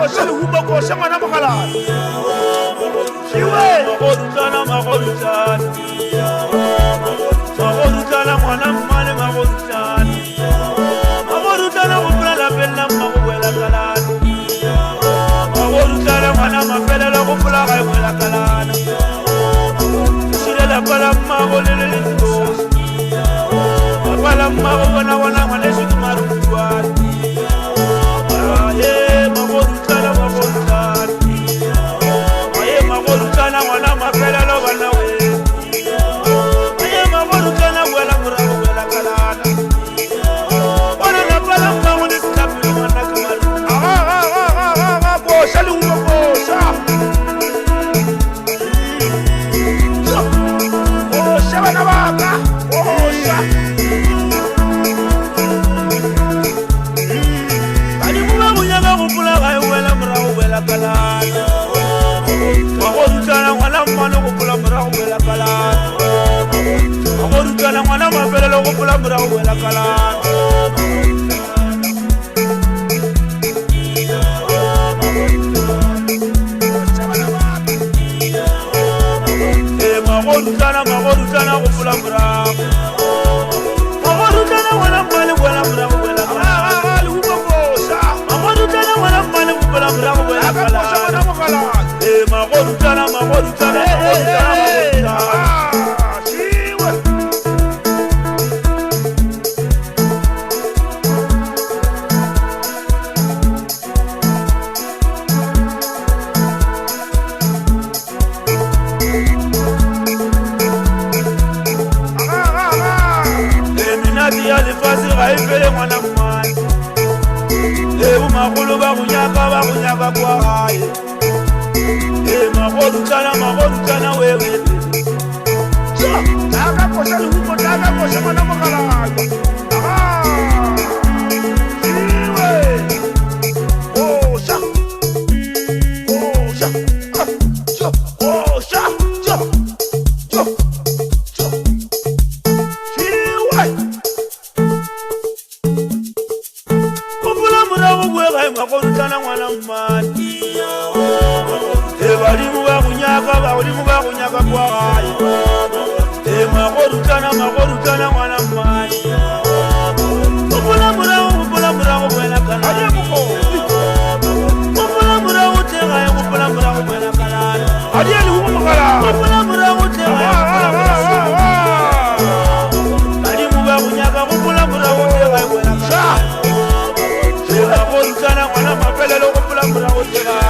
kosa lehumo kosa ngwana mogalane iwe magorutana magorutana magorutana ngwana mmane magorutana magorutana go pula pella mmago boela kalana magorutana ngwana mafelelo go pula ga e boela kalana silela pala mmago le le letsosi pala mmago bona bona ngwana se ke marutuana magorutana magorutana magorutana ngwana mafelelo bana we magorutana boela morago boela kalana bona la pala mmago le setapelo ngwana ka maru kosa le umo kosa kosa bana baka kosa bani mwa bunyaka go pula ga e boela morago boela kalana magorutana ngwana mmane go pula morago boela kalana magorutana ngwana mafelelo go pula morago boela kalana magorutana go pula morago magorutana ngwana mmane boela morago boela kalana le umo kosa magorutana ngwana mmane go pula morago boela kalana magorutana magorutana eminati ya lefase ga e fele ngwana mmane bomagolo ba go nyaka kwa gae magorutana wewe taka kosa lehumo taka kosa ngwana mogalanywa iwe kosa kosa kosa iwe kopula morago buega magorutana ngwana mmane badimo ba go nyaka kwa gae magorutana ngwana mmane kopula morago boela kalana kopula morago tegae kopula morago boela kalana kopula morago tegae badimo ba go nyaka kopula morago tegae boela kalana magorutana ngwana mafelelo kopula morago tegae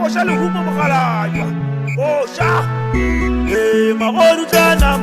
kosa lehumo mogalanywa kosa magorutana